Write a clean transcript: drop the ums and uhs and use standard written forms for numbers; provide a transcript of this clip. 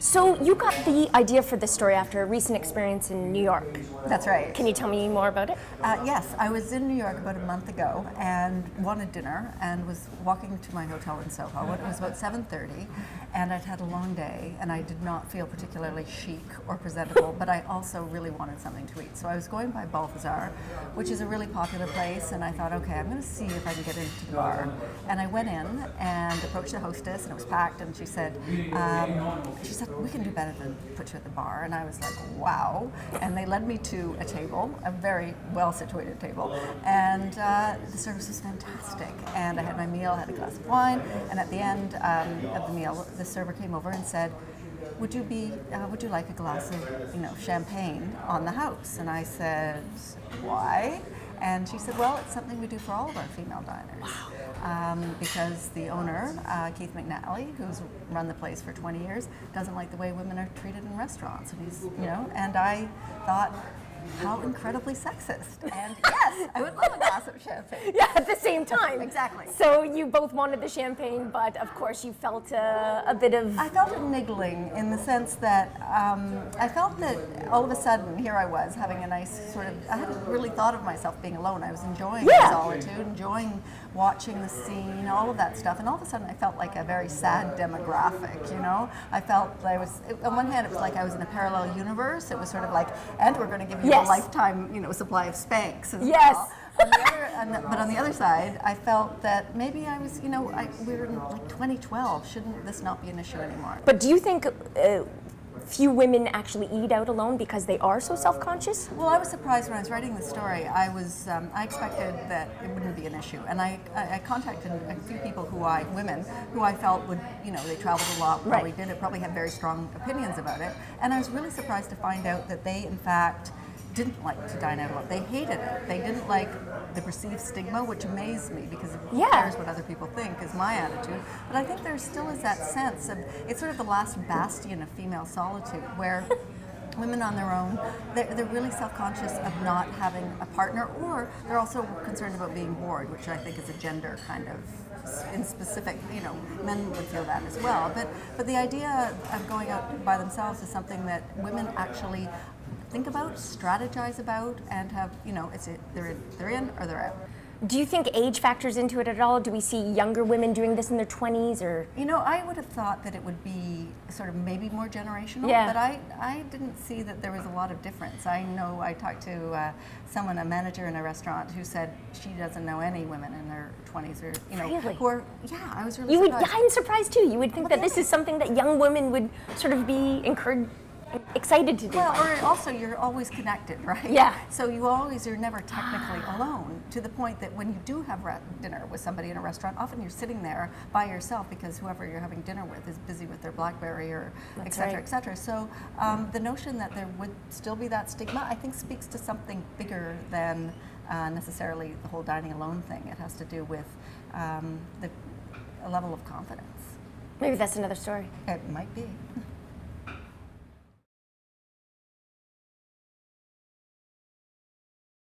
So you got the idea for this story after a recent experience in New York. That's right. Can you tell me more about it? Yes, I was in New York about a month ago and wanted dinner and was walking to my hotel in Soho. It was about 7:30 and I'd had a long day and I did not feel particularly chic or presentable, but I also really wanted something to eat. So I was going by Balthazar, which is a really popular place, and I thought, okay, I'm going to see if I can get into the bar. And I went in and approached the hostess, and it was packed, and she said, we can do better than put you at the bar. And I was like, wow. And they led me to a table, a very well-situated table, and the service was fantastic. And I had my meal, I had a glass of wine, and at the end of the meal, the server came over and said, would you like a glass of, champagne on the house? And I said, why? And she said, well, it's something we do for all of our female diners. Wow. Because the owner, Keith McNally, who's run the place for 20 years, doesn't like the way women are treated in restaurants. And he's, and I thought, how incredibly sexist. And yes, I would love a glass of champagne. Yeah, at the same time. Exactly. So you both wanted the champagne, but of course you felt a bit of... I felt a niggling in the sense that I felt that all of a sudden here I was having a nice sort of, I hadn't really thought of myself being alone. I was enjoying the solitude, enjoying watching the scene, all of that stuff. And all of a sudden I felt like a very sad demographic, I felt I was, on one hand it was like I was in a parallel universe. It was sort of like, and we're going to give you a lifetime, supply of Spanx as well. But on the other side, I felt that maybe I was, we were in like 2012. Shouldn't this not be an issue anymore? But do you think few women actually eat out alone because they are so self-conscious? Well, I was surprised when I was writing the story. I expected that it wouldn't be an issue, and I contacted a few people women who I felt would, they traveled a lot, probably did it, probably had very strong opinions about it, and I was really surprised to find out that they, in fact, didn't like to dine out alone. They hated it. They didn't like the perceived stigma, which amazed me because who cares what other people think is my attitude. But I think there still is that sense of, it's sort of the last bastion of female solitude where women on their own, they're really self-conscious of not having a partner, or they're also concerned about being bored, which I think is a gender kind of in specific, men would feel that as well. But the idea of going out by themselves is something that women actually think about, strategize about, and have, they're in or they're out. Do you think age factors into it at all? Do we see younger women doing this in their 20s, or? I would have thought that it would be sort of maybe more generational, but I didn't see that there was a lot of difference. I know I talked to someone, a manager in a restaurant, who said she doesn't know any women in their 20s or, really? who are, I was really surprised. I'm surprised too. You would think that this is something that young women would sort of be encouraged, excited to do. Well, or also you're always connected, right? Yeah. So you're never technically alone, to the point that when you do have dinner with somebody in a restaurant, often you're sitting there by yourself because whoever you're having dinner with is busy with their BlackBerry or et cetera, et cetera. So the notion that there would still be that stigma, I think, speaks to something bigger than necessarily the whole dining alone thing. It has to do with a level of confidence. Maybe that's another story. It might be.